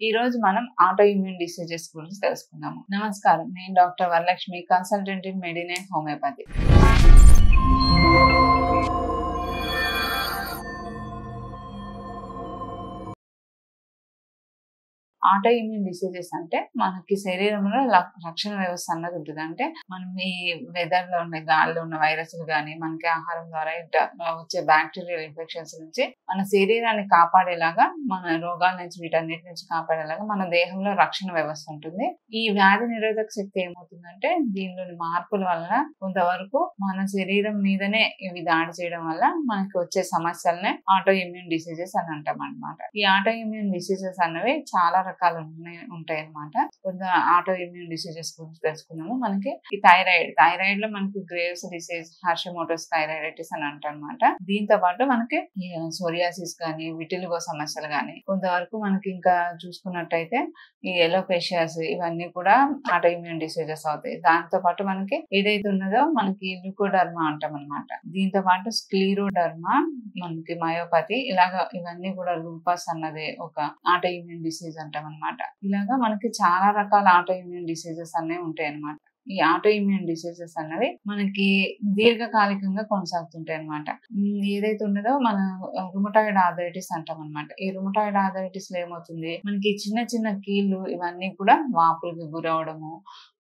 ఈ రోజు మనం ఆటో ఇమ్యూన్ డిసీజెస్ గురించి తెలుసుకుందాము. నమస్కారం, నేను doctor Varalakshmi, consultant in Medinine homeopathy. Auto immune diseases అంటే మనకి శరీరంలో రక్షణ వ్యవస్థ అన్నది ఉంటుంది. అంటే మనం ఈ వెదర్ లో ఉన్న గాలిలో ఉన్న వైరస్లు కానీ మనకి ఆహారం ద్వారా వచ్చే బ్యాక్టీరియల్ ఇన్ఫెక్షన్స్ నుంచి మన శరీరాన్ని కాపాడేలాగా, మన రోగాల నుంచి వీటన్నిటి నుంచి కాపాడేలాగా మన దేహంలో రక్షణ వ్యవస్థ ఉంటుంది. ఈ వ్యాధి నిరోధక శక్తి ఏమవుతుందంటే దీనిలోని మార్పుల వలన కొంతవరకు మన శరీరం మీదనే ఇవి దాడి చేయడం వల్ల మనకి వచ్చే సమస్యలనే ఆటో ఇమ్యూన్ డిసీజెస్ అని అంటాం అనమాట. ఈ ఆటో ఇమ్యూన్ డిసీజెస్ అన్నవి చాలా రకాలు ఉంటాయి అన్నమాట. కొంత ఆటో ఇమ్యూన్ డిసీజెస్ గురించి తెలుసుకున్నాము. మనకి ఈ థైరాయిడ్ లో మనకి గ్రేవ్స్ డిసీజ్, హర్షిమోటోస్ థైరాయిడైటిస్ అని అంటారనమాట. దీంతో పాటు మనకి సోరియాసిస్ కానీ, విటిలిగో సమస్యలు కానీ, కొంతవరకు మనకి ఇంకా చూసుకున్నట్టయితే ఈ ఎలోపేషియాస్, ఇవన్నీ కూడా ఆటో ఇమ్యూన్ డిసీజెస్ అవుతాయి. దాంతో పాటు మనకి ఏదైతే ఉన్నదో మనకి ల్యూకోడర్మా అంటాం అనమాట. దీంతో పాటు స్క్లీరోడర్మా, మనకి మయోపతి, ఇవన్నీ కూడా లూపస్ అన్నది ఒక ఆటో ఇమ్యూన్ డిసీజ్ అంటాం అనమాట. ఇలాగా మనకి చాలా రకాల ఆటో ఇమ్యూన్ డిసీజెస్ అనేవి ఉంటాయి అనమాట. ఈ ఆటో ఇమ్యూన్ డిసీజెస్ అన్నవి మనకి దీర్ఘకాలికంగా కొనసాగుతుంటాయి అనమాట. ఏదైతే ఉన్నదో మన రుమటాయిడ్ ఆర్థరైటిస్ అంటాం అనమాట. ఈ రుమటాయిడ్ ఆర్థరైటిస్ లో ఏమవుతుంది, మనకి చిన్న చిన్న కీళ్ళు ఇవన్నీ కూడా వాపులకు గురవడము,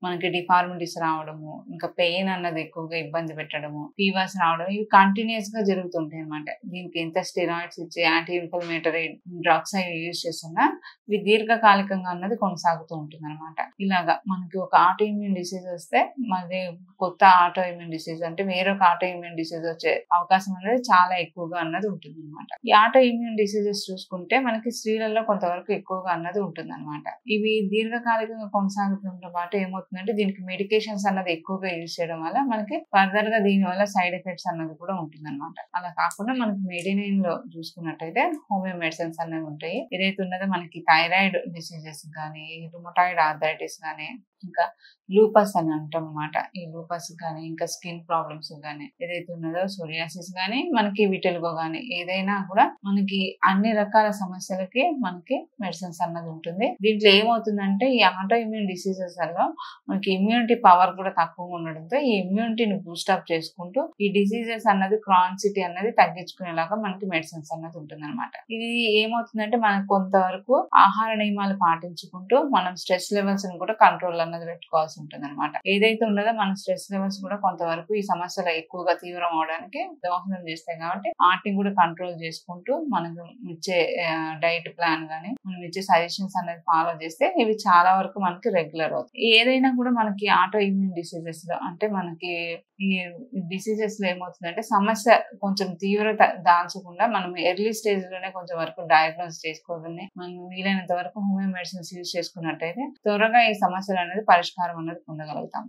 మనకి డిఫార్మిటీస్ రావడము, ఇంకా పెయిన్ అన్నది ఎక్కువగా ఇబ్బంది పెట్టడము, ఫీవర్స్ రావడం, ఇవి కంటిన్యూస్ గా జరుగుతుంటాయి అనమాట. దీనికి ఎంత స్టెరాయిడ్స్ ఇచ్చి యాంటీ ఇన్ఫ్లమేటరీ డ్రగ్స్ అవి యూజ్ చేస్తున్నా ఇవి దీర్ఘకాలికంగా అన్నది కొనసాగుతూ ఉంటుంది అనమాట. ఇలాగా మనకి ఒక ఆటో ఇమ్యూన్ డిసీజ్ వస్తే మళ్ళీ కొత్త ఆటో ఇమ్యూన్ డిసీజ్ అంటే వేరొక ఆటో ఇమ్యూన్ డిసీజ్ వచ్చే అవకాశం అనేది చాలా ఎక్కువగా అన్నది ఉంటుంది అనమాట. ఈ ఆటో ఇమ్యూన్ డిసీజెస్ చూసుకుంటే మనకి స్త్రీలలో కొంతవరకు ఎక్కువగా అన్నది ఉంటుంది అనమాట. ఇవి దీర్ఘకాలికంగా కొనసాగుతుండటం పాటు ఏమవుతుందంటే దీనికి మెడికేషన్స్ అన్నది ఎక్కువగా యూజ్ చేయడం వల్ల మనకి ఫర్దర్ గా దీని వల్ల సైడ్ ఎఫెక్ట్స్ అన్నది కూడా ఉంటుంది అనమాట. అలా కాకుండా మనకి మెడినైన్ లో చూసుకున్నట్టయితే హోమియో మెడిసిన్స్ అనేవి ఉంటాయి. ఏదైతే ఉన్నదో మనకి థైరాయిడ్ డిసీజెస్ కానీ, రుమటాయిడ్ ఆర్థరైటిస్ కానీ, ఇంకా లూపస్ అని అంటాం అనమాట. ఈ లూపస్ కానీ, ఇంకా స్కిన్ ప్రాబ్లమ్స్ కానీ, ఏదైతే ఉన్నదో సోరియాసిస్ కానీ, మనకి విటిలిగో కానీ, ఏదైనా కూడా మనకి అన్ని రకాల సమస్యలకి మనకి మెడిసిన్స్ అన్నది ఉంటుంది. దీంట్లో ఏమవుతుందంటే ఈ ఆటో ఇమ్యూన్ డిసీజెస్ లో మనకి ఇమ్యూనిటీ పవర్ కూడా తక్కువగా ఉండడంతో ఈ ఇమ్యూనిటీని బూస్టప్ చేసుకుంటూ ఈ డిసీజెస్ అన్నది క్రానిసిటీ అన్నది తగ్గించుకునేలాగా మనకి మెడిసిన్స్ అన్నది ఉంటుంది అనమాట. ఇది ఏమవుతుందంటే మనకు కొంతవరకు ఆహార నియమాలు పాటించుకుంటూ మనం స్ట్రెస్ లెవెల్స్ ని కూడా కంట్రోల్ అన్నది పెట్టుకోవాల్సి ఉంటుంది అనమాట. ఏదైతే ఉన్నదో మన స్ట్రెస్ లెవెల్స్ కూడా కొంతవరకు ఈ సమస్యలు ఎక్కువగా తీవ్రం అవడానికి దోహదం చేస్తాయి. కాబట్టి వాటిని కూడా కంట్రోల్ చేసుకుంటూ మనకు ఇచ్చే డైట్ ప్లాన్ గానీ, మనం ఇచ్చే సజెషన్స్ అనేది ఫాలో చేస్తే ఇవి చాలా వరకు మనకి రెగ్యులర్ అవుతాయి. ఏదైనా కూడా మనకి ఆటో ఇమ్యూన్ డిసీజెస్ లో అంటే మనకి ఈ డిసీజెస్ లో ఏమవుతుందంటే సమస్య కొంచెం తీవ్రత దాల్చకుండా మనం ఎర్లీ స్టేజ్ లోనే కొంచెం వరకు డయాగ్నోస్ చేసుకోవాలని, మనం వీలైనంత వరకు హోమియో మెడిసిన్స్ యూజ్ చేసుకున్నట్టయితే త్వరగా ఈ సమస్యలు అనేది పరిష్కారం అనేది పొందగలుగుతాం.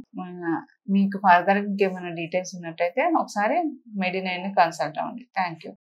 మీకు ఫర్దర్ ఇంకేమైనా డీటెయిల్స్ ఉన్నట్టయితే ఒకసారి మెడినైన్ ని కన్సల్ట్ అవ్వండి. Thank you.